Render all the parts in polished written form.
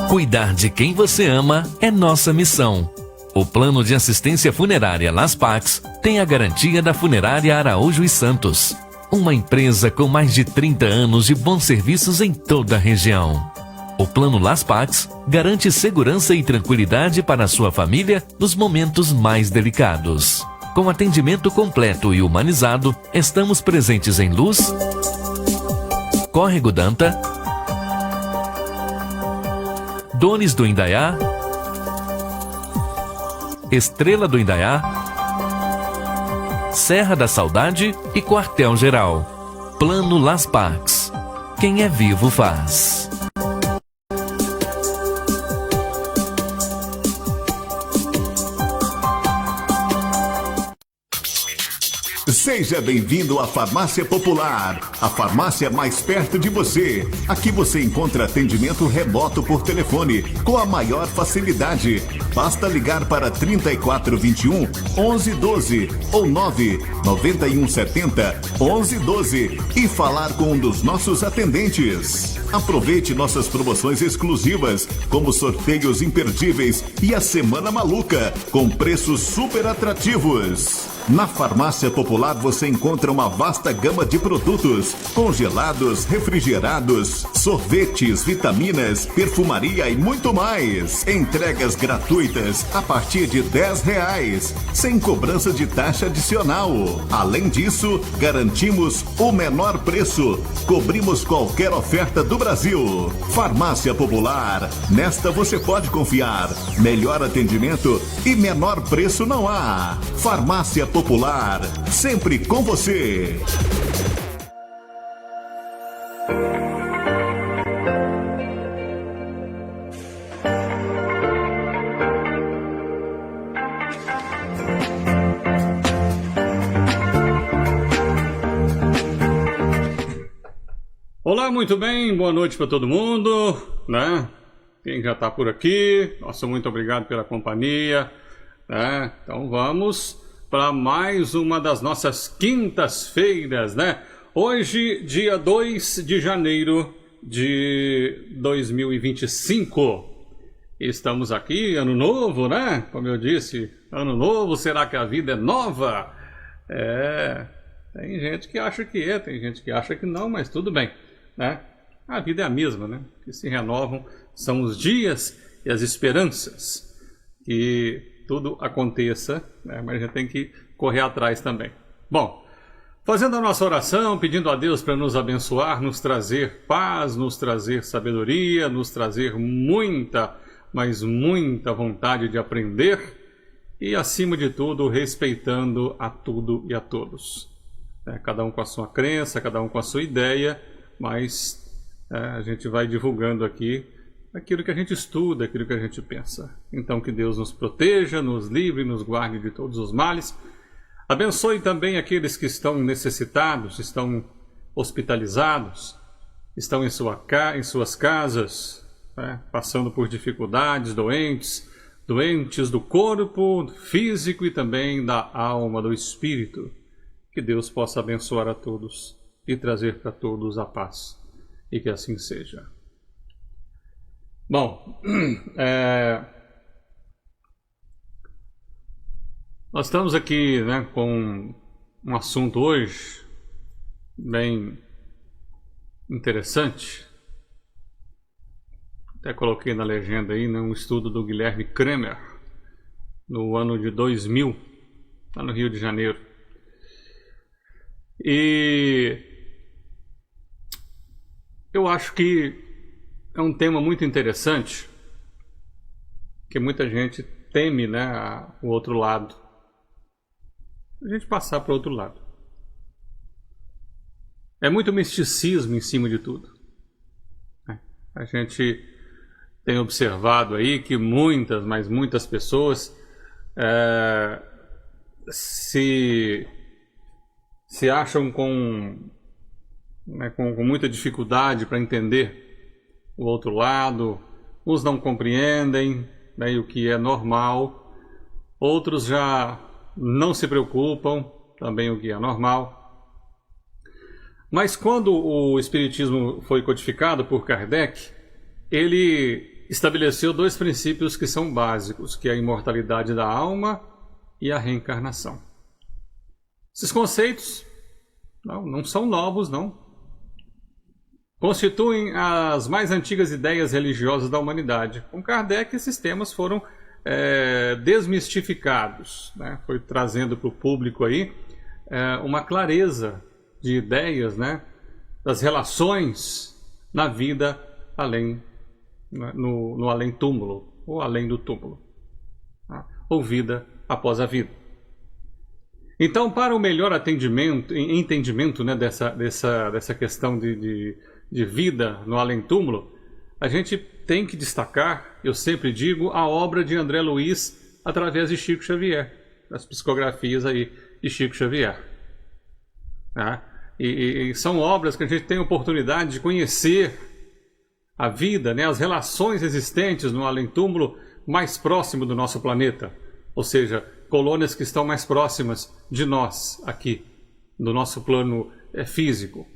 Cuidar de quem você ama é nossa missão. O Plano de Assistência Funerária Las Pax tem a garantia da Funerária Araújo e Santos, uma empresa com mais de 30 anos de bons serviços em toda a região. O Plano Las Pax garante segurança e tranquilidade para a sua família nos momentos mais delicados. Com atendimento completo e humanizado, estamos presentes em Luz, Córrego Danta, Dones do Indaiá, Estrela do Indaiá, Serra da Saudade e Quartel-Geral. Plano Las Pax. Quem é vivo faz. Seja bem-vindo à Farmácia Popular, a farmácia mais perto de você. Aqui você encontra atendimento remoto por telefone, com a maior facilidade. Basta ligar para 3421 1112 ou 99170 1112 e falar com um dos nossos atendentes. Aproveite nossas promoções exclusivas, como sorteios imperdíveis e a Semana Maluca, com preços super atrativos. Na Farmácia Popular você encontra uma vasta gama de produtos, congelados, refrigerados, sorvetes, vitaminas, perfumaria e muito mais. Entregas gratuitas a partir de R$10, sem cobrança de taxa adicional. Além disso, garantimos o menor preço. Cobrimos qualquer oferta do Brasil. Farmácia Popular, nesta você pode confiar. Melhor atendimento e menor preço não há. Farmácia Popular, sempre com você. Olá, muito bem, boa noite para todo mundo, né? Quem já está por aqui, nossa, muito obrigado pela companhia, né? Então vamos para mais uma das nossas quintas-feiras, né? Hoje, dia 2 de janeiro de 2025. Estamos aqui, ano novo, né? Como eu disse, ano novo, será que a vida é nova? Tem gente que acha que é, tem gente que acha que não, mas tudo bem, né? A vida é a mesma, né? O que se renovam são os dias e as esperanças. Que tudo aconteça, né? Mas a gente tem que correr atrás também. Bom, fazendo a nossa oração, pedindo a Deus para nos abençoar, nos trazer paz, nos trazer sabedoria, nos trazer muita, mas muita vontade de aprender e, acima de tudo, respeitando a tudo e a todos. Cada um com a sua crença, cada um com a sua ideia, mas a gente vai divulgando aqui aquilo que a gente estuda, aquilo que a gente pensa. Então que Deus nos proteja, nos livre, nos guarde de todos os males. Abençoe também aqueles que estão necessitados, estão hospitalizados, estão em suas casas, né, passando por dificuldades, doentes do corpo, físico e também da alma, do espírito. Que Deus possa abençoar a todos e trazer para todos a paz. E que assim seja. Bom, nós estamos aqui, né, com um assunto hoje bem interessante. Até coloquei na legenda aí, né, um estudo do Guilherme Kremer, no ano de 2000, lá no Rio de Janeiro. E eu acho que é um tema muito interessante, que muita gente teme, né, o outro lado. A gente passar para o outro lado. É muito misticismo em cima de tudo. A gente tem observado aí que muitas, mas muitas pessoas se acham com muita dificuldade para entender o outro lado. Uns não compreendem, né, o que é normal, outros já não se preocupam, também o que é normal. Mas quando o Espiritismo foi codificado por Kardec, ele estabeleceu dois princípios que são básicos, que é a imortalidade da alma e a reencarnação. Esses conceitos não são novos, não. Constituem as mais antigas ideias religiosas da humanidade. Com Kardec, esses temas foram desmistificados, né? Foi trazendo para o público aí uma clareza de ideias, né? Das relações na vida além, no além-túmulo, ou além do túmulo, tá? Ou vida após a vida. Então, para o melhor entendimento, né, dessa questão de vida no além-túmulo, a gente tem que destacar, eu sempre digo, a obra de André Luiz através de Chico Xavier, as psicografias aí de Chico Xavier. Tá? E são obras que a gente tem a oportunidade de conhecer a vida, né, as relações existentes no além-túmulo mais próximo do nosso planeta, ou seja, colônias que estão mais próximas de nós aqui, do nosso plano físico.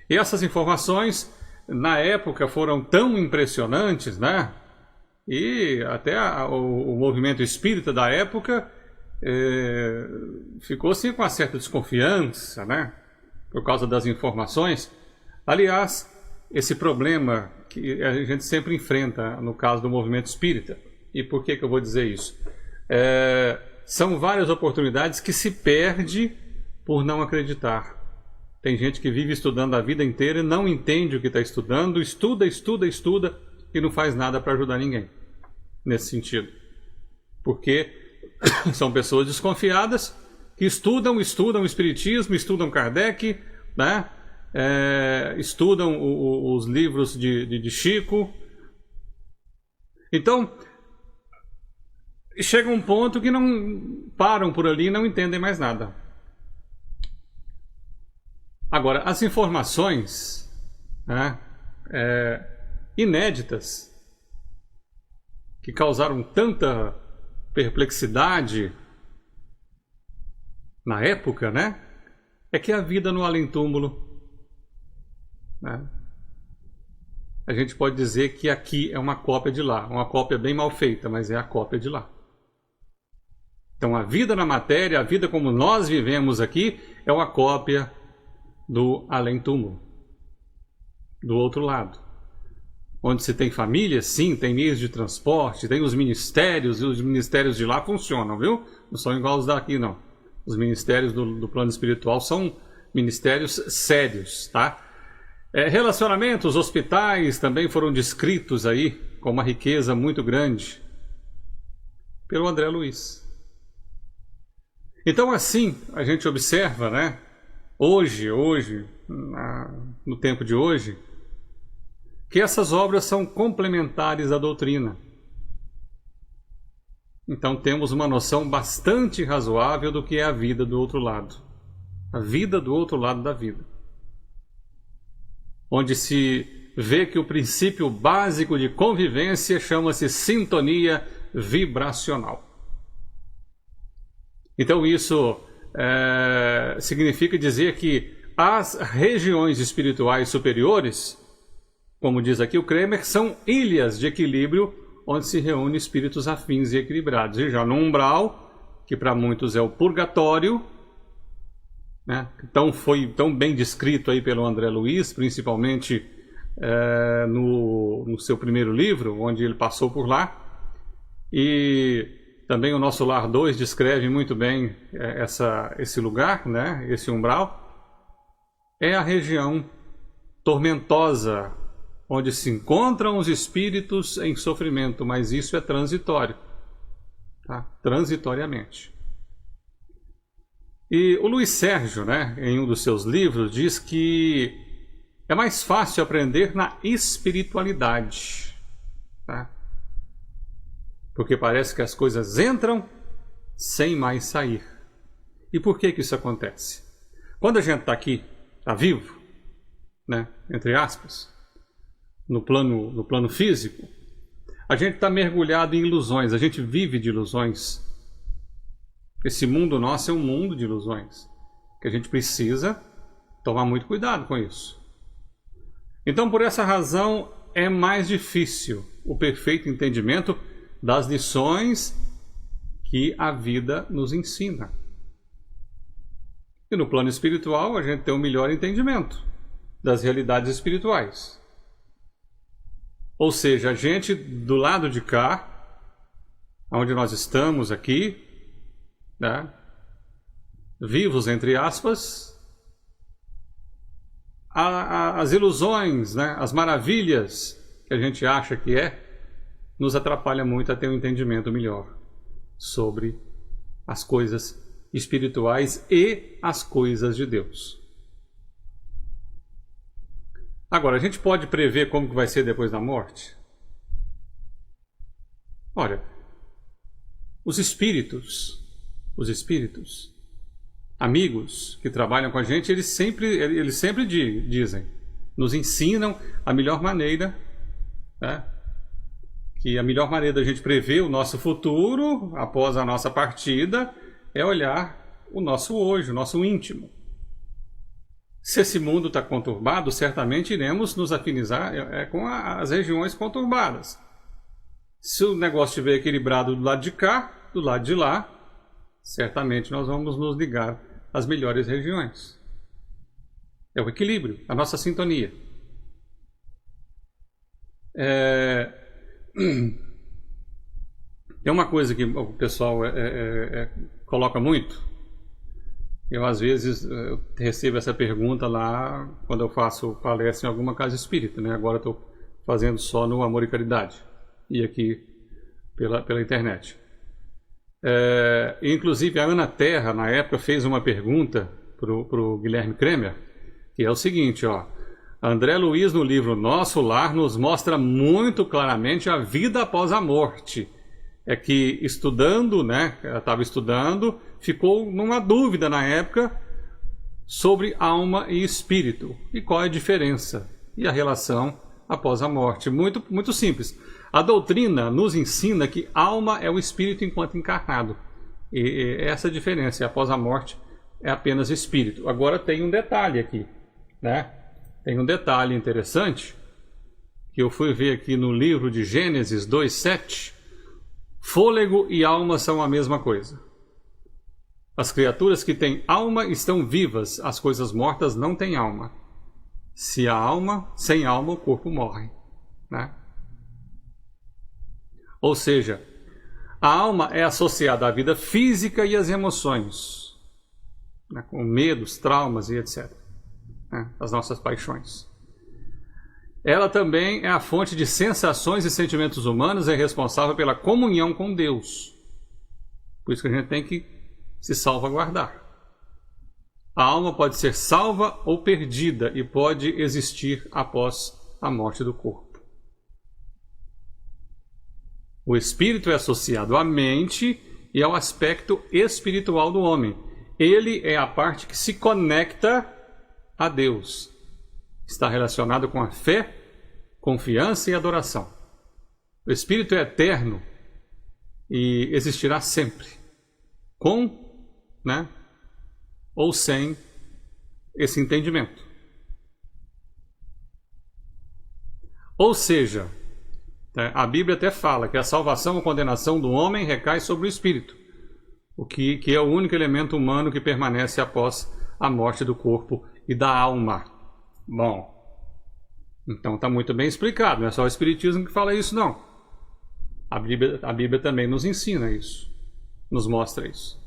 E essas informações, na época, foram tão impressionantes, né? E até o movimento espírita da época ficou assim com uma certa desconfiança, né? Por causa das informações. Aliás, esse problema que a gente sempre enfrenta no caso do movimento espírita. E por que eu vou dizer isso? São várias oportunidades que se perde por não acreditar. Tem gente que vive estudando a vida inteira e não entende o que está estudando, estuda e não faz nada para ajudar ninguém nesse sentido. Porque são pessoas desconfiadas que estudam o Espiritismo, estudam Kardec, né? Estudam os livros de Chico. Então, chega um ponto que não param por ali e não entendem mais nada. Agora, as informações, né, inéditas, que causaram tanta perplexidade na época, né, é que a vida no além-túmulo, né, a gente pode dizer que aqui é uma cópia de lá, uma cópia bem mal feita, mas é a cópia de lá. Então a vida na matéria, a vida como nós vivemos aqui, é uma cópia do além-túmulo, do outro lado. Onde se tem família, sim, tem meios de transporte, tem os ministérios, e os ministérios de lá funcionam, viu? Não são igual os daqui, não. Os ministérios do plano espiritual são ministérios sérios, tá? Relacionamentos, hospitais também foram descritos aí com uma riqueza muito grande pelo André Luiz. Então assim, a gente observa, né? Hoje, no tempo de hoje, que essas obras são complementares à doutrina. Então temos uma noção bastante razoável do que é a vida do outro lado. A vida do outro lado da vida. Onde se vê que o princípio básico de convivência chama-se sintonia vibracional. Então isso significa dizer que as regiões espirituais superiores, como diz aqui o Kremer, são ilhas de equilíbrio onde se reúnem espíritos afins e equilibrados. E já no umbral, que para muitos é o purgatório, né? Então foi tão bem descrito aí pelo André Luiz, principalmente no seu primeiro livro, onde ele passou por lá. E também o Nosso Lar 2 descreve muito bem esse lugar, né? Esse umbral. É a região tormentosa, onde se encontram os espíritos em sofrimento, mas isso é transitório, tá? Transitoriamente. E o Luiz Sérgio, né, em um dos seus livros, diz que é mais fácil aprender na espiritualidade, tá? Porque parece que as coisas entram sem mais sair. E por que isso acontece? Quando a gente está aqui, está vivo, né, entre aspas, no plano físico, a gente está mergulhado em ilusões, a gente vive de ilusões. Esse mundo nosso é um mundo de ilusões, que a gente precisa tomar muito cuidado com isso. Então, por essa razão, é mais difícil o perfeito entendimento das lições que a vida nos ensina. E no plano espiritual, a gente tem um melhor entendimento das realidades espirituais. Ou seja, a gente do lado de cá, onde nós estamos aqui, né, vivos, entre aspas, as ilusões, né, as maravilhas que a gente acha que nos atrapalha muito a ter um entendimento melhor sobre as coisas espirituais e as coisas de Deus. Agora, a gente pode prever como que vai ser depois da morte? Olha, os espíritos, amigos que trabalham com a gente, eles sempre dizem, nos ensinam a melhor maneira, né? Que a melhor maneira da gente prever o nosso futuro após a nossa partida é olhar o nosso hoje, o nosso íntimo. Se esse mundo está conturbado, certamente iremos nos afinizar com as regiões conturbadas. Se o negócio estiver equilibrado do lado de cá, do lado de lá, certamente nós vamos nos ligar às melhores regiões. É o equilíbrio, a nossa sintonia. É uma coisa que o pessoal coloca muito. Eu, às vezes, recebo essa pergunta lá quando eu faço palestra em alguma casa espírita, né? Agora estou fazendo só no Amor e Caridade e aqui pela internet. Inclusive, a Ana Terra, na época, fez uma pergunta para o Guilherme Kremer, que é o seguinte, ó. André Luiz, no livro Nosso Lar, nos mostra muito claramente a vida após a morte. É que estudando, né, ela estava estudando, ficou numa dúvida na época sobre alma e espírito. E qual é a diferença e a relação após a morte. Muito, muito simples. A doutrina nos ensina que alma é o espírito enquanto encarnado. E essa é a diferença. E após a morte é apenas espírito. Agora tem um detalhe aqui, né? Tem um detalhe interessante que eu fui ver aqui no livro de Gênesis 2:7. Fôlego e alma são a mesma coisa. As criaturas que têm alma estão vivas, as coisas mortas não têm alma. Se há alma, sem alma o corpo morre, né? Ou seja, a alma é associada à vida física e às emoções, né? Com medos, traumas e etc. Né? As nossas paixões. Ela também é a fonte de sensações e sentimentos humanos e é responsável pela comunhão com Deus. Por isso que a gente tem que se salvaguardar. A alma pode ser salva ou perdida e pode existir após a morte do corpo. O espírito é associado à mente e ao aspecto espiritual do homem. Ele é a parte que se conecta a Deus. Está relacionado com a fé, confiança e adoração. O espírito é eterno e existirá sempre, com, né, ou sem esse entendimento. Ou seja, a Bíblia até fala que a salvação ou condenação do homem recai sobre o espírito, o que é o único elemento humano que permanece após a morte do corpo e da alma. Bom, então está muito bem explicado, não é só o Espiritismo que fala isso, não. A Bíblia também nos ensina isso, nos mostra isso.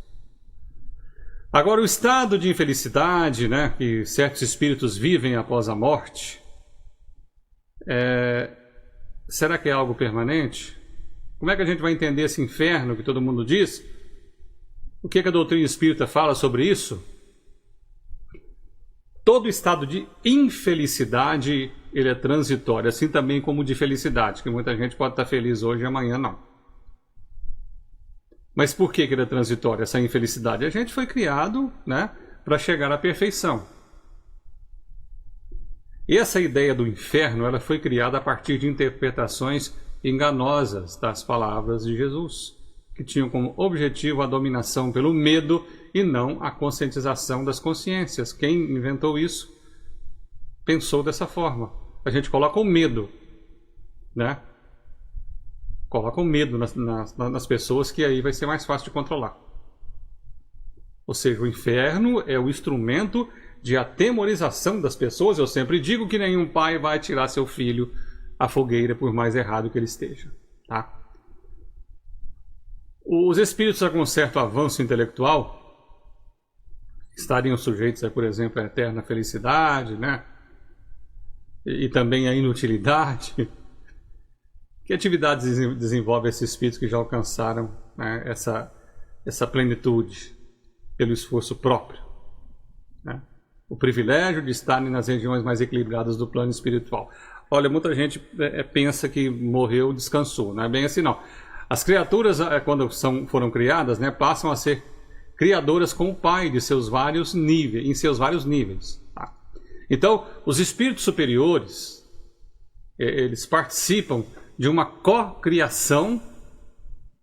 Agora, o estado de infelicidade, né, que certos espíritos vivem após a morte, será que é algo permanente? Como é que a gente vai entender esse inferno que todo mundo diz? O que a doutrina espírita fala sobre isso? Todo estado de infelicidade, ele é transitório, assim também como de felicidade, que muita gente pode estar feliz hoje e amanhã não. Mas por que ele é transitório, essa infelicidade? A gente foi criado, né, para chegar à perfeição. E essa ideia do inferno, ela foi criada a partir de interpretações enganosas das palavras de Jesus, que tinham como objetivo a dominação pelo medo e não a conscientização das consciências. Quem inventou isso pensou dessa forma. A gente coloca o medo né? Colocam medo nas pessoas, que aí vai ser mais fácil de controlar. Ou seja, o inferno é o instrumento de atemorização das pessoas. Eu sempre digo que nenhum pai vai tirar seu filho à fogueira, por mais errado que ele esteja, tá? Os espíritos com certo avanço intelectual estariam sujeitos, por exemplo, à eterna felicidade, né? E também à inutilidade. Que atividades desenvolve esses espíritos que já alcançaram, né, essa plenitude pelo esforço próprio, né? O privilégio de estarem nas regiões mais equilibradas do plano espiritual. Olha, muita gente pensa que morreu, descansou. Não é bem assim, não. As criaturas, quando foram criadas, né, passam a ser criadoras com o Pai de seus vários níveis, em seus vários níveis. Tá? Então, os espíritos superiores, eles participam de uma cocriação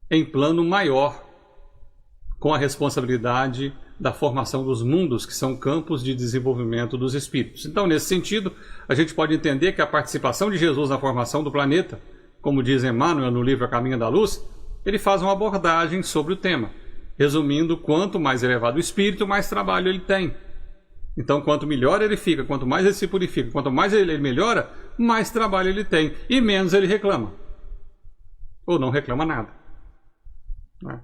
em plano maior, com a responsabilidade da formação dos mundos, que são campos de desenvolvimento dos espíritos. Então, nesse sentido, a gente pode entender que a participação de Jesus na formação do planeta, como diz Emmanuel no livro A Caminho da Luz, ele faz uma abordagem sobre o tema, resumindo: quanto mais elevado o espírito, mais trabalho ele tem. Então, quanto melhor ele fica, quanto mais ele se purifica, quanto mais ele melhora, mais trabalho ele tem e menos ele reclama. Ou não reclama nada. Né?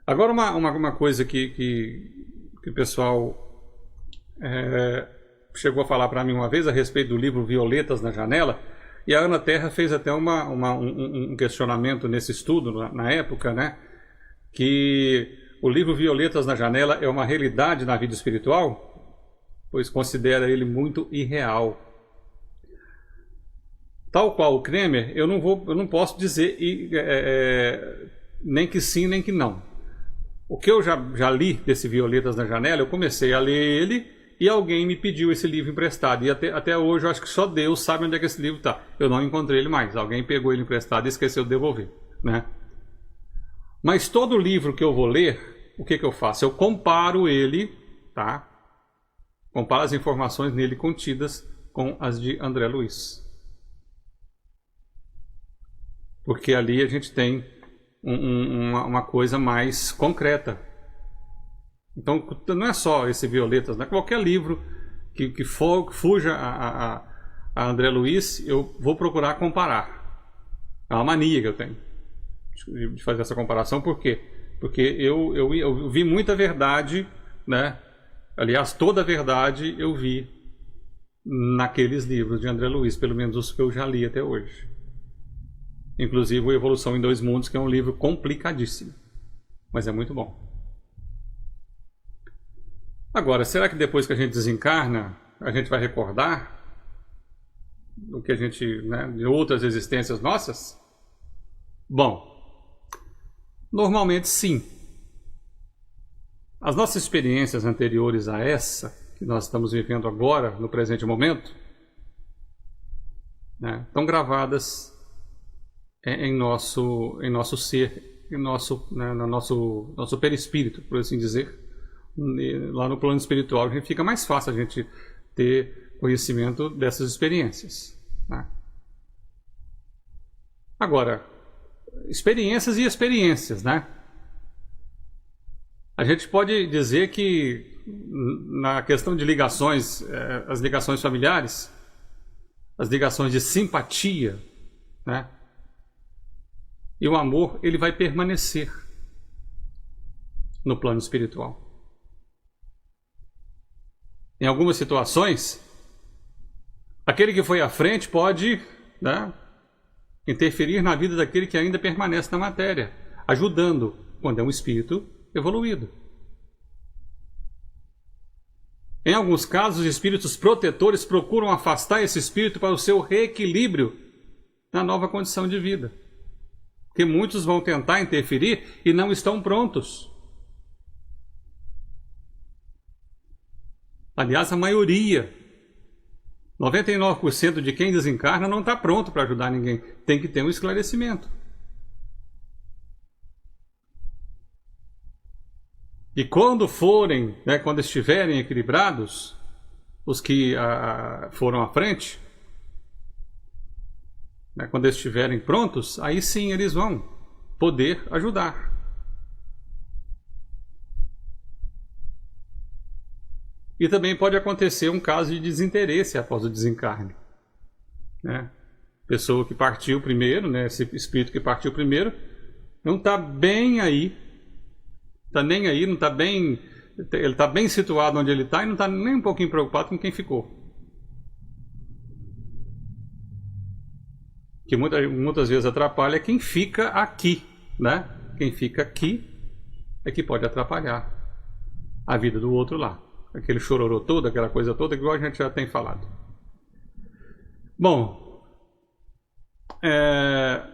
Agora, uma coisa que o pessoal chegou a falar para mim uma vez a respeito do livro Violetas na Janela, e a Ana Terra fez até um questionamento nesse estudo, na época, né? Que o livro Violetas na Janela é uma realidade na vida espiritual, pois considera ele muito irreal. Tal qual o Kremer, eu não posso dizer nem que sim, nem que não. O que eu já li desse Violetas na Janela, eu comecei a ler ele e alguém me pediu esse livro emprestado. E até hoje eu acho que só Deus sabe onde é que esse livro está. Eu não encontrei ele mais. Alguém pegou ele emprestado e esqueceu de devolver, né? Mas todo livro que eu vou ler, o que eu faço? Eu comparo ele, tá? Comparo as informações nele contidas com as de André Luiz. Porque ali a gente tem uma coisa mais concreta. Então, não é só esse Violetas, né? Qualquer livro que fuja a André Luiz, eu vou procurar comparar. É uma mania que eu tenho de fazer essa comparação. Por quê? Porque eu vi muita verdade, né? Aliás, toda a verdade eu vi naqueles livros de André Luiz, pelo menos os que eu já li até hoje. Inclusive o Evolução em Dois Mundos, que é um livro complicadíssimo, mas é muito bom. Agora, será que depois que a gente desencarna, a gente vai recordar do que a gente, né, de outras existências nossas? Bom, normalmente sim. As nossas experiências anteriores a essa, que nós estamos vivendo agora, no presente momento, né, estão gravadas em nosso ser, no nosso perispírito, por assim dizer. Lá no plano espiritual fica mais fácil a gente ter conhecimento dessas experiências, né? Agora, experiências e experiências, né? A gente pode dizer que na questão de ligações, as ligações familiares, as ligações de simpatia, né? E o amor, ele vai permanecer no plano espiritual. Em algumas situações, aquele que foi à frente pode, né, interferir na vida daquele que ainda permanece na matéria, ajudando quando é um espírito evoluído. Em alguns casos, os espíritos protetores procuram afastar esse espírito para o seu reequilíbrio na nova condição de vida. Porque muitos vão tentar interferir e não estão prontos. Aliás, a maioria, 99% de quem desencarna não está pronto para ajudar ninguém. Tem que ter um esclarecimento. E quando forem, né, quando estiverem equilibrados, os que foram à frente, né? Quando eles estiverem prontos, aí sim eles vão poder ajudar. E também pode acontecer um caso de desinteresse após o desencarne, né? Pessoa que partiu primeiro, né? Esse espírito que partiu primeiro, não está bem aí, está nem aí, não está bem, ele está bem situado onde ele está e não está nem um pouquinho preocupado com quem ficou. Que muitas vezes atrapalha quem fica aqui, né? Quem fica aqui é que pode atrapalhar a vida do outro lá. Aquele chororô todo, aquela coisa toda, igual a gente já tem falado. Bom,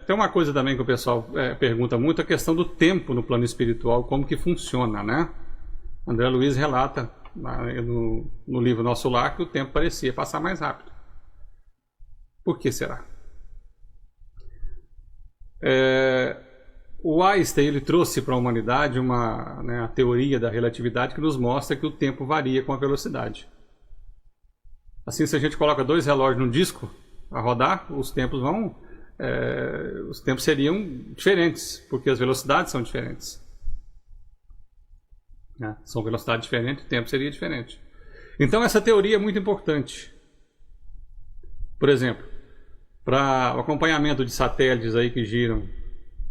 tem uma coisa também que o pessoal pergunta muito, a questão do tempo no plano espiritual, como que funciona, né? André Luiz relata no livro Nosso Lar que o tempo parecia passar mais rápido. Por que será? O Einstein ele trouxe para a humanidade a teoria da relatividade que nos mostra que o tempo varia com a velocidade. Assim, se a gente coloca 2 relógios num disco a rodar, os tempos seriam diferentes, porque as velocidades são diferentes. Né? São velocidades diferentes, o tempo seria diferente. Então essa teoria é muito importante. Por exemplo, para o acompanhamento de satélites aí que giram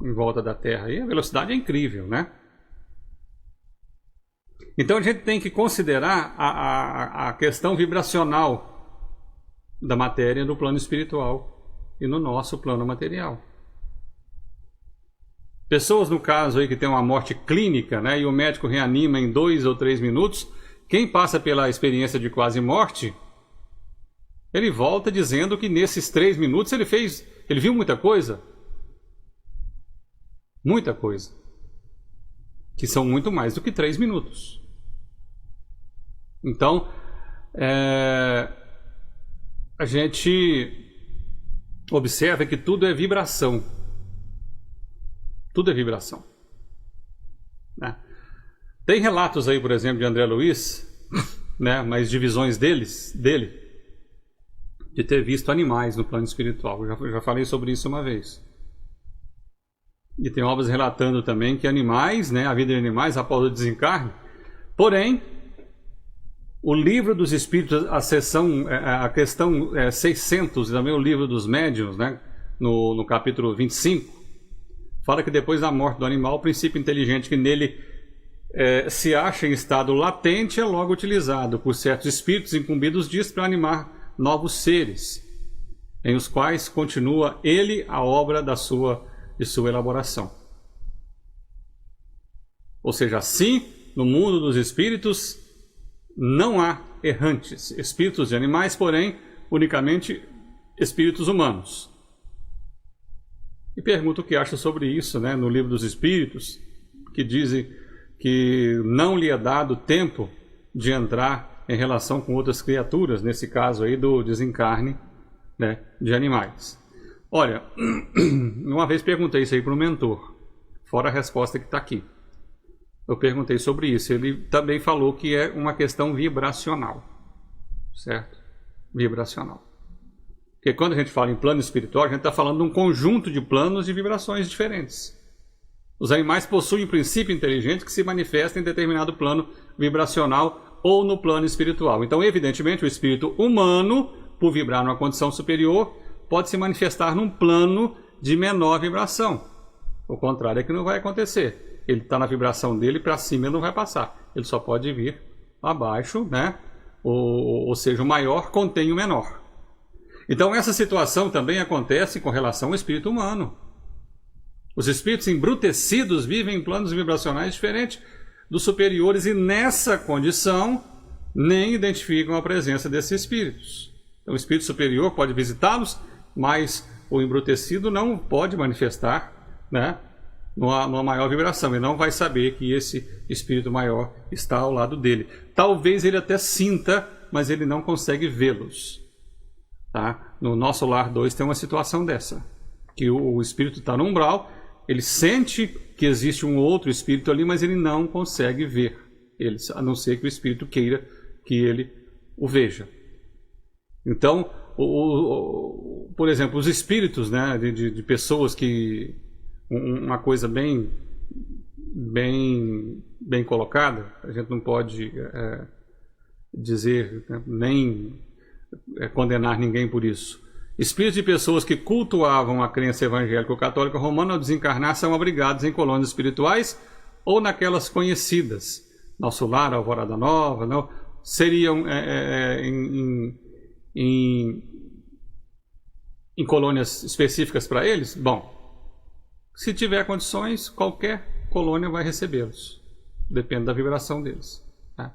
em volta da Terra, aí a velocidade é incrível, né? Então a gente tem que considerar a questão vibracional da matéria no plano espiritual e no nosso plano material. Pessoas, no caso aí que tem uma morte clínica, né, e o médico reanima em 2 ou 3 minutos, quem passa pela experiência de quase morte, ele volta dizendo que nesses 3 minutos ele viu muita coisa. Muita coisa. Que são muito mais do que 3 minutos. Então, a gente observa que tudo é vibração. Tudo é vibração. Né? Tem relatos aí, por exemplo, de André Luiz, né, mas de visões dele, de ter visto animais no plano espiritual. Eu já falei sobre isso uma vez. E tem obras relatando também que animais, né, a vida de animais após o desencarne. Porém, o livro dos Espíritos, a questão 600, também o livro dos médiuns, né, no capítulo 25, fala que depois da morte do animal, o princípio inteligente que nele se acha em estado latente é logo utilizado por certos espíritos incumbidos disso para animar novos seres, em os quais continua ele a obra de sua elaboração. Ou seja, assim, no mundo dos espíritos não há errantes, espíritos de animais, porém, unicamente espíritos humanos. E pergunto o que acha sobre isso, né, no livro dos Espíritos, que dizem que não lhe é dado tempo de entrar em relação com outras criaturas, nesse caso aí do desencarne, né, de animais. Olha, uma vez perguntei isso aí para o mentor, fora a resposta que está aqui. Eu perguntei sobre isso, ele também falou que é uma questão vibracional, certo? Vibracional. Porque quando a gente fala em plano espiritual, a gente está falando de um conjunto de planos de vibrações diferentes. Os animais possuem um princípio inteligente que se manifesta em determinado plano vibracional ou no plano espiritual. Então, evidentemente, o espírito humano, por vibrar numa condição superior, pode se manifestar num plano de menor vibração. O contrário é que não vai acontecer. Ele está na vibração dele, para cima ele não vai passar. Ele só pode vir abaixo, né? Ou seja, o maior contém o menor. Então essa situação também acontece com relação ao espírito humano. Os espíritos embrutecidos vivem em planos vibracionais diferentes dos superiores e nessa condição nem identificam a presença desses espíritos. Então o espírito superior pode visitá-los, mas o embrutecido não pode manifestar, né, numa maior vibração. Ele não vai saber que esse espírito maior está ao lado dele. Talvez ele até sinta, mas ele não consegue vê-los. Tá? No Nosso Lar 2 tem uma situação dessa, que o espírito está no umbral, ele sente que existe um outro espírito ali, mas ele não consegue ver eles, a não ser que o espírito queira que ele o veja. Então, por exemplo, os espíritos, né, de pessoas que... Uma coisa bem colocada, a gente não pode dizer, né, nem condenar ninguém por isso. Espíritos de pessoas que cultuavam a crença evangélica ou católica romana ao desencarnar são abrigados em colônias espirituais ou naquelas conhecidas. Nosso Lar, Alvorada Nova, não, seriam em colônias específicas para eles? Bom, se tiver condições, qualquer colônia vai recebê-los. Depende da vibração deles. Tá?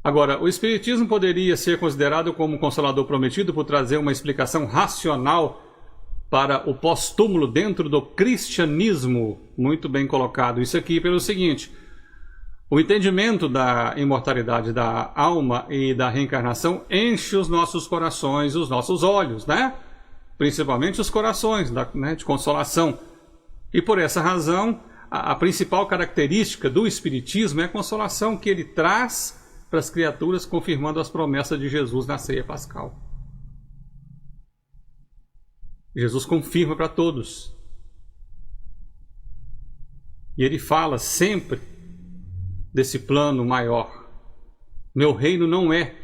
Agora, o Espiritismo poderia ser considerado como um consolador prometido por trazer uma explicação racional para o pós-túmulo dentro do cristianismo. Muito bem colocado. Isso aqui pelo seguinte: o entendimento da imortalidade da alma e da reencarnação enche os nossos corações, os nossos olhos, né? Principalmente os corações, né, de consolação. E por essa razão, a principal característica do Espiritismo é a consolação que ele traz para as criaturas, confirmando as promessas de Jesus na ceia pascal. Jesus confirma para todos. E ele fala sempre desse plano maior. Meu reino não é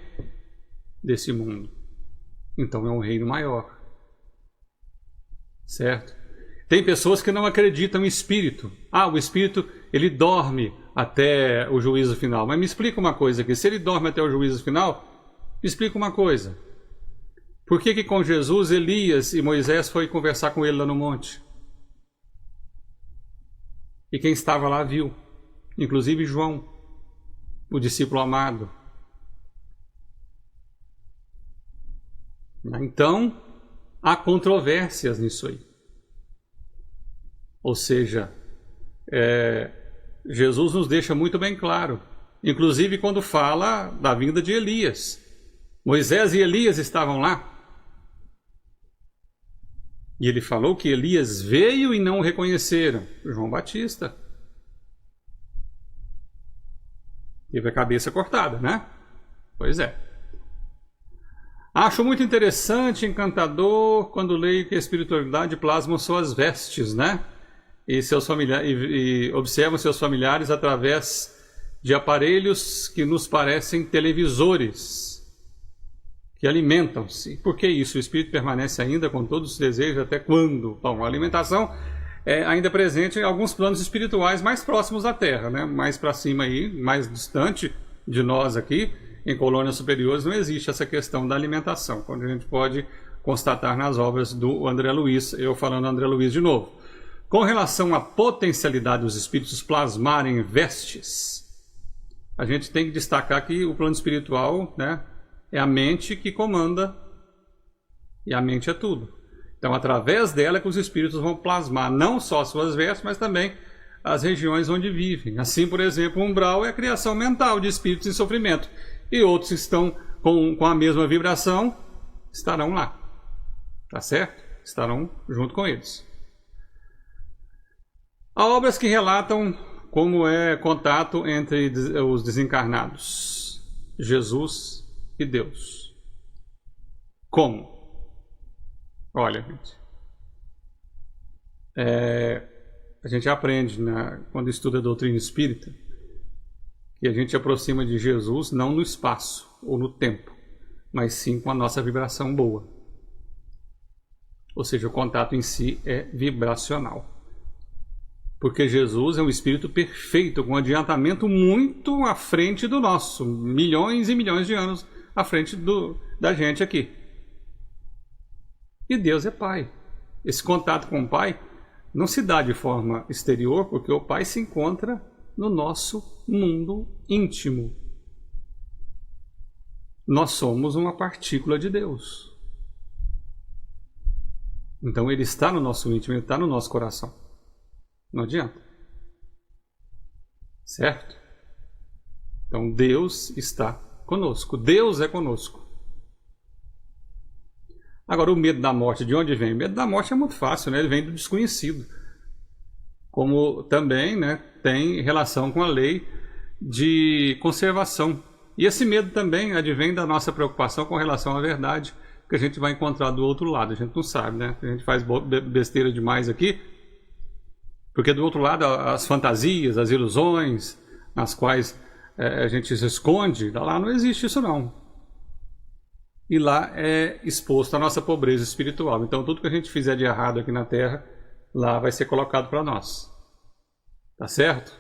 desse mundo. Então é um reino maior. Certo? Tem pessoas que não acreditam em espírito. O espírito, ele dorme até o juízo final. Mas me explica uma coisa aqui. Se ele dorme até o juízo final, me explica uma coisa. Por que com Jesus, Elias e Moisés foi conversar com ele lá no monte? E quem estava lá viu. Inclusive João, o discípulo amado. Então, há controvérsias nisso aí. Ou seja, Jesus nos deixa muito bem claro. Inclusive quando fala da vinda de Elias. Moisés e Elias estavam lá. E ele falou que Elias veio e não o reconheceram. João Batista. Teve a cabeça cortada, né? Pois é. Acho muito interessante, encantador, quando leio que a espiritualidade plasma suas vestes, né? E seus familiares, e observam seus familiares através de aparelhos que nos parecem televisores, que alimentam-se. Por que isso? O espírito permanece ainda com todos os desejos até quando? Bom, a alimentação é ainda presente em alguns planos espirituais mais próximos da Terra, né? Mais para cima aí, mais distante de nós aqui, em colônias superiores, não existe essa questão da alimentação, quando a gente pode constatar nas obras do André Luiz, eu falando André Luiz de novo. Com relação à potencialidade dos espíritos plasmarem vestes, a gente tem que destacar que o plano espiritual, né, é a mente que comanda, e a mente é tudo. Então, através dela é que os espíritos vão plasmar não só suas vestes, mas também as regiões onde vivem. Assim, por exemplo, o umbral é a criação mental de espíritos em sofrimento. E outros que estão com a mesma vibração estarão lá. Tá certo? Estarão junto com eles. Há obras que relatam como é contato entre os desencarnados, Jesus e Deus. Como? Olha, gente, a gente aprende quando estuda a doutrina espírita que a gente aproxima de Jesus não no espaço ou no tempo, mas sim com a nossa vibração boa. Ou seja, o contato em si é vibracional. Porque Jesus é um espírito perfeito, com um adiantamento muito à frente do nosso, milhões e milhões de anos à frente da gente aqui. E Deus é Pai. Esse contato com o Pai não se dá de forma exterior, porque o Pai se encontra no nosso mundo íntimo. Nós somos uma partícula de Deus. Então ele está no nosso íntimo, ele está no nosso coração. Não adianta. Certo? Então Deus está conosco. Deus é conosco. Agora, o medo da morte, de onde vem? O medo da morte é muito fácil, né? Ele vem do desconhecido. Como também, né, tem relação com a lei de conservação. E esse medo também advém da nossa preocupação com relação à verdade, que a gente vai encontrar do outro lado. A gente não sabe, né? A gente faz besteira demais aqui, porque do outro lado as fantasias, as ilusões nas quais a gente se esconde, lá não existe isso não. E lá é exposto a nossa pobreza espiritual. Então tudo que a gente fizer de errado aqui na Terra, lá vai ser colocado para nós. Tá certo?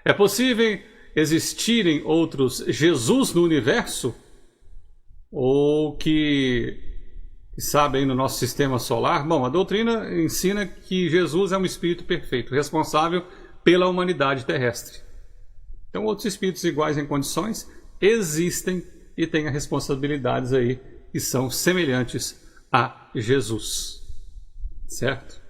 É possível existirem outros Jesus no universo? Ou que sabem no nosso sistema solar? Bom, a doutrina ensina que Jesus é um espírito perfeito, responsável pela humanidade terrestre. Então outros espíritos iguais em condições existem e têm responsabilidades aí que são semelhantes a Jesus. Certo?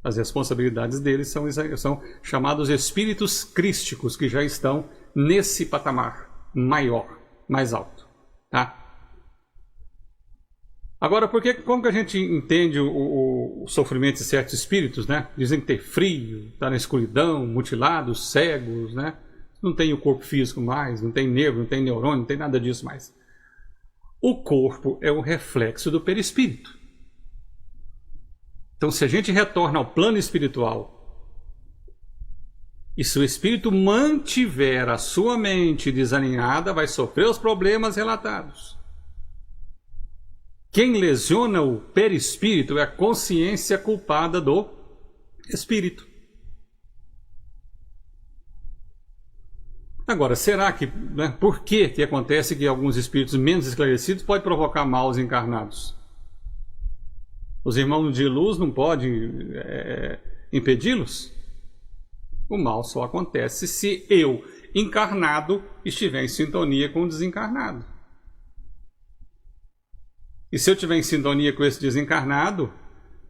As responsabilidades deles são chamados espíritos crísticos, que já estão nesse patamar maior, mais alto. Tá? Agora, como que a gente entende o sofrimento de certos espíritos, né? Dizem que tem frio, está na escuridão, mutilados, cegos, né? Não tem o corpo físico mais, não tem nervo, não tem neurônio, não tem nada disso mais. O corpo é o reflexo do perispírito. Então, se a gente retorna ao plano espiritual e se o espírito mantiver a sua mente desalinhada, vai sofrer os problemas relatados. Quem lesiona o perispírito é a consciência culpada do espírito. Agora, será que, né, por que acontece que alguns espíritos menos esclarecidos podem provocar maus encarnados? Os irmãos de luz não podem impedi-los? O mal só acontece se eu, encarnado, estiver em sintonia com o desencarnado. E se eu estiver em sintonia com esse desencarnado,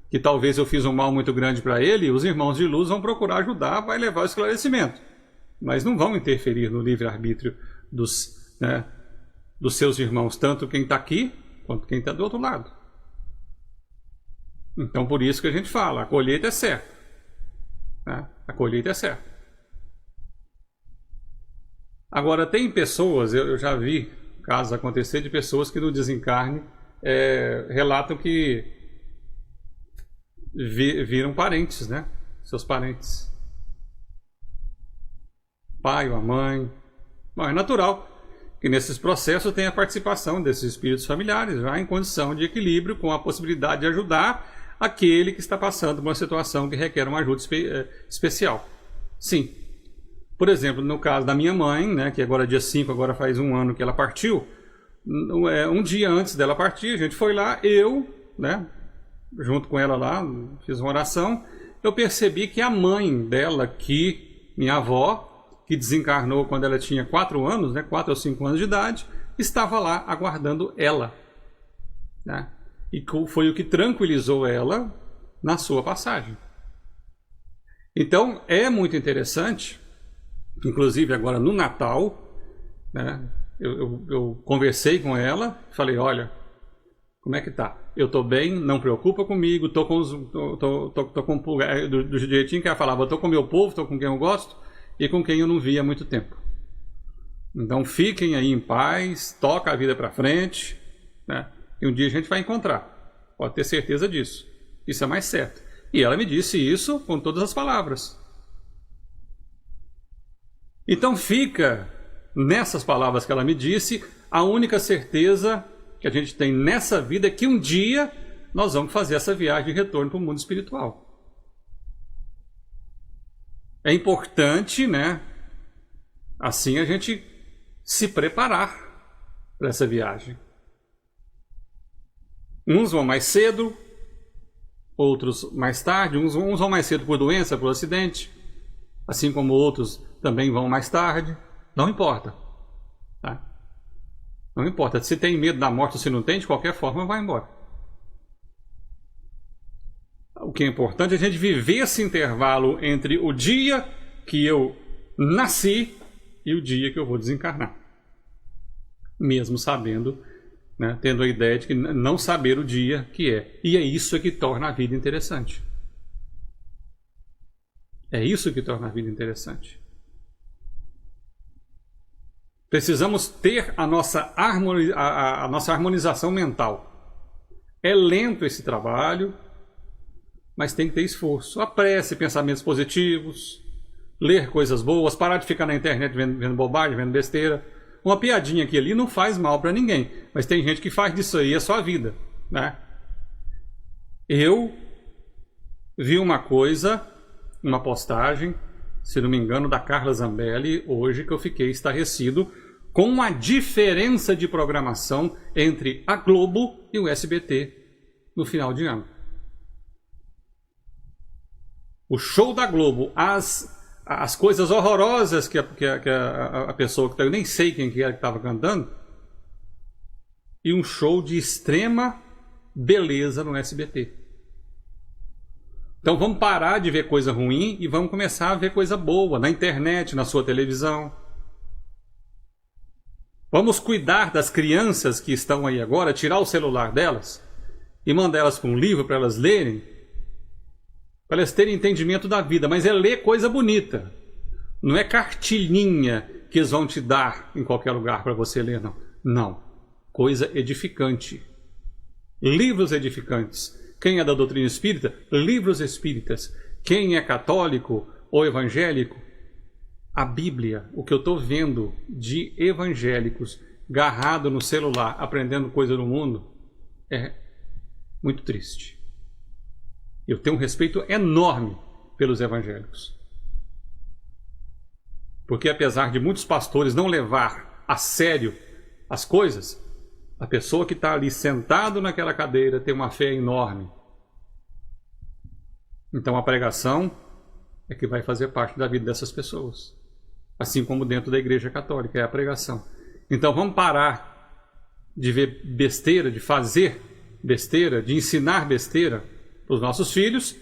que talvez eu fiz um mal muito grande para ele, os irmãos de luz vão procurar ajudar, vai levar o esclarecimento. Mas não vão interferir no livre-arbítrio dos seus irmãos, tanto quem está aqui, quanto quem está do outro lado. Então, por isso que a gente fala, a colheita é certa. Né? A colheita é certa. Agora, tem pessoas, eu já vi casos acontecer de pessoas que no desencarne relatam que viram parentes, né? Seus parentes. Pai ou a mãe. Bom, é natural que nesses processos tenha a participação desses espíritos familiares, já em condição de equilíbrio, com a possibilidade de ajudar aquele que está passando por uma situação que requer uma ajuda especial. Sim. Por exemplo, no caso da minha mãe, né, que agora é dia 5, agora faz um ano que ela partiu, um dia antes dela partir, a gente foi lá, né, junto com ela lá, fiz uma oração, eu percebi que a mãe dela, minha avó, que desencarnou quando ela tinha 4 anos, né, 4 ou 5 anos de idade, estava lá aguardando ela. Né? E foi o que tranquilizou ela na sua passagem. Então, é muito interessante, inclusive agora no Natal, né, eu conversei com ela, falei, olha, como é que tá? Eu tô bem, não preocupa comigo, tô com do jeitinho que ela falava, eu tô com o meu povo, tô com quem eu gosto e com quem eu não via há muito tempo. Então fiquem aí em paz, toca a vida para frente, né? E um dia a gente vai encontrar, pode ter certeza disso, isso é mais certo. E ela me disse isso com todas as palavras. Então fica nessas palavras que ela me disse, a única certeza que a gente tem nessa vida é que um dia nós vamos fazer essa viagem de retorno para o mundo espiritual. É importante, né, assim a gente se preparar para essa viagem. Uns vão mais cedo, outros mais tarde, uns vão mais cedo por doença, por acidente, assim como outros também vão mais tarde, não importa. Tá? Não importa, se tem medo da morte ou se não tem, de qualquer forma vai embora. O que é importante é a gente viver esse intervalo entre o dia que eu nasci e o dia que eu vou desencarnar. Mesmo sabendo, né, tendo a ideia de que não saber o dia que é. E é isso que torna a vida interessante. É isso que torna a vida interessante. Precisamos ter a nossa harmonização mental. É lento esse trabalho, mas tem que ter esforço. A prece, pensamentos positivos, ler coisas boas, parar de ficar na internet vendo bobagem, vendo besteira. Uma piadinha aqui e ali não faz mal para ninguém, mas tem gente que faz disso aí a sua vida, né? Eu vi uma coisa, uma postagem, se não me engano, da Carla Zambelli, hoje, que eu fiquei estarrecido com a diferença de programação entre a Globo e o SBT no final de ano. O show da Globo, as coisas horrorosas que a pessoa que tá, eu nem sei quem que era que estava cantando, e um show de extrema beleza no SBT. Então vamos parar de ver coisa ruim e vamos começar a ver coisa boa na internet, na sua televisão. Vamos cuidar das crianças que estão aí agora, tirar o celular delas e mandar elas para um livro para elas lerem, para elas terem entendimento da vida, mas é ler coisa bonita. Não é cartilhinha que eles vão te dar em qualquer lugar para você ler, não. Não. Coisa edificante. Livros edificantes. Quem é da doutrina espírita? Livros espíritas. Quem é católico ou evangélico? A Bíblia. O que eu estou vendo de evangélicos agarrado no celular, aprendendo coisa do mundo, é muito triste. Eu tenho um respeito enorme pelos evangélicos. Porque apesar de muitos pastores não levar a sério as coisas, a pessoa que está ali sentado naquela cadeira tem uma fé enorme. Então a pregação é que vai fazer parte da vida dessas pessoas. Assim como dentro da Igreja Católica, é a pregação. Então vamos parar de ver besteira, de fazer besteira, de ensinar besteira para os nossos filhos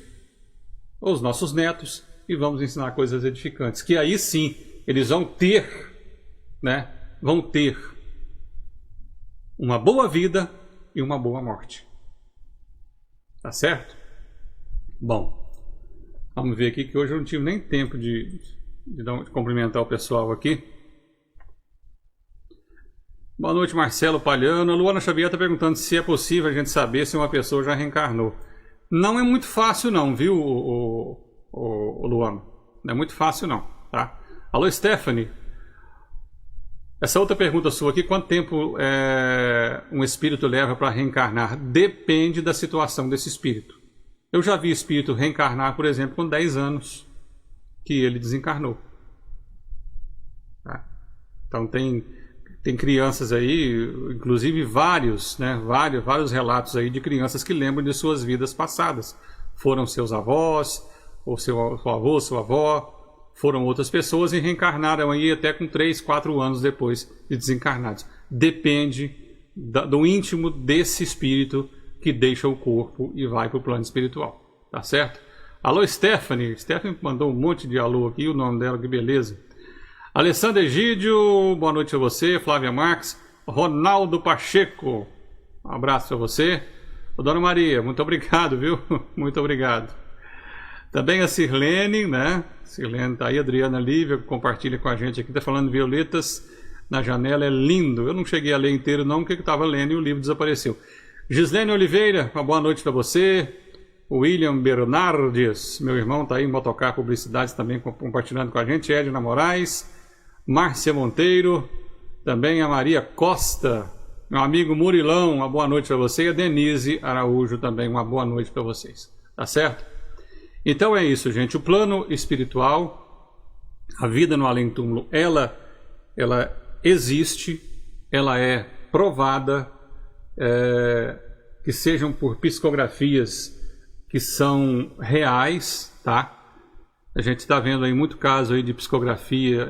ou os nossos netos, e vamos ensinar coisas edificantes, que aí sim eles vão ter, né? Vão ter uma boa vida e uma boa morte. Tá certo? Bom, vamos ver aqui que hoje eu não tive nem tempo de cumprimentar o pessoal aqui. Boa noite, Marcelo Palhano. A Luana Xavier está perguntando se é possível a gente saber se uma pessoa já reencarnou. Não é muito fácil não, viu, o Luana? Não é muito fácil não, tá? Alô, Stephanie. Essa outra pergunta sua aqui, quanto tempo um espírito leva para reencarnar? Depende da situação desse espírito. Eu já vi espírito reencarnar, por exemplo, com 10 anos que ele desencarnou. Tá? Então tem crianças aí, inclusive vários relatos aí de crianças que lembram de suas vidas passadas. Foram seus avós, ou seu avô, sua avó, foram outras pessoas e reencarnaram aí até com 3, 4 anos depois de desencarnados. Depende do íntimo desse espírito que deixa o corpo e vai para o plano espiritual. Tá certo? Alô, Stephanie. Stephanie mandou um monte de alô aqui, o nome dela, que beleza. Alessandra Egídio, boa noite a você. Flávia Marques. Ronaldo Pacheco, um abraço para você. Dona Maria, muito obrigado, viu? Muito obrigado. Também a Sirlene, né? Sirlene tá aí, Adriana Lívia, compartilha com a gente aqui, tá falando violetas na janela, é lindo. Eu não cheguei a ler inteiro não, porque eu estava lendo e o livro desapareceu. Gislene Oliveira, uma boa noite para você. William Bernardes, meu irmão, tá aí em Motocar Publicidades também compartilhando com a gente. Edna Moraes, Márcia Monteiro, também a Maria Costa, meu amigo Murilão, uma boa noite para você. E a Denise Araújo também, uma boa noite para vocês. Tá certo? Então é isso, gente. O plano espiritual, a vida no além-túmulo, ela existe, ela é provada, que sejam por psicografias que são reais, tá? A gente está vendo aí muito caso aí de psicografia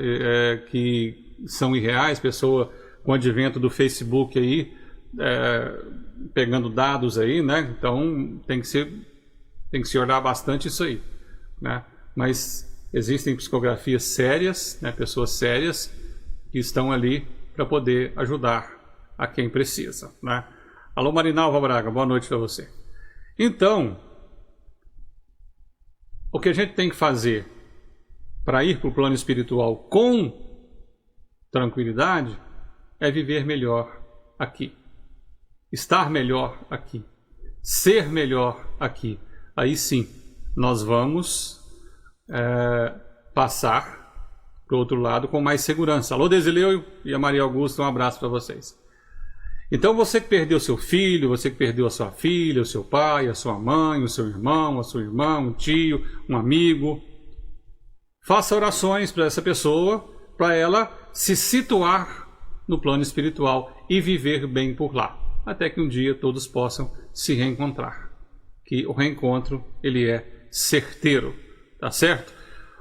que são irreais, pessoa com o advento do Facebook aí, pegando dados aí, né? Então tem que se olhar bastante isso aí, né? Mas existem psicografias sérias, né? Pessoas sérias que estão ali para poder ajudar a quem precisa, né? Alô, Marinalva Braga, boa noite para você. Então, o que a gente tem que fazer para ir para o plano espiritual com tranquilidade é viver melhor aqui, estar melhor aqui. ser melhor aqui, aí sim nós vamos passar para o outro lado com mais segurança. Alô, Desileu e a Maria Augusta, um abraço para vocês. Então você que perdeu seu filho, você que perdeu a sua filha, o seu pai, a sua mãe, o seu irmão, a sua irmã, um tio, um amigo, faça orações para essa pessoa, para ela se situar no plano espiritual e viver bem por lá, até que um dia todos possam se reencontrar. Que o reencontro, ele é certeiro, tá certo?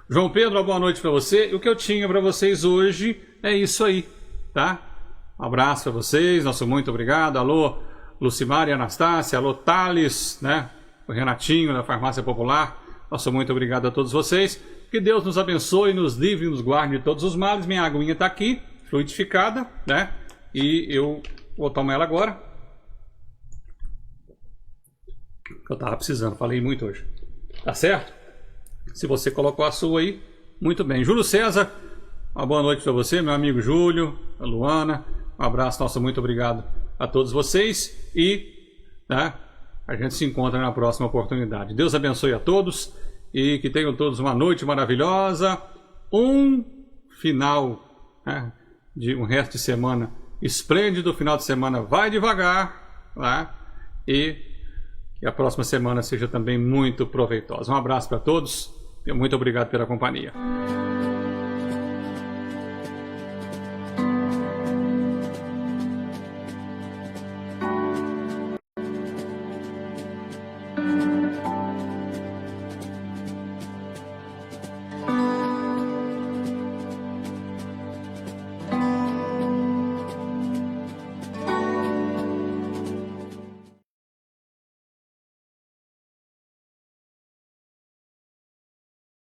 João Pedro, uma boa noite para você. E o que eu tinha para vocês hoje é isso aí, tá? Um abraço para vocês, nosso muito obrigado. Alô, Lucimar e Anastácia, alô, Thales, né? O Renatinho da Farmácia Popular. Nosso muito obrigado a todos vocês. Que Deus nos abençoe, nos livre e nos guarde de todos os males. Minha aguinha está aqui, fluidificada, né? E eu vou tomar ela agora. Eu estava precisando, falei muito hoje. Tá certo? Se você colocou a sua aí, muito bem. Júlio César, uma boa noite para você, meu amigo Júlio, a Luana. Um abraço, nosso muito obrigado a todos vocês. E né, a gente se encontra na próxima oportunidade. Deus abençoe a todos e que tenham todos uma noite maravilhosa. Um final, né, de um resto de semana esplêndido. O final de semana vai devagar, tá? E que a próxima semana seja também muito proveitosa. Um abraço para todos e muito obrigado pela companhia.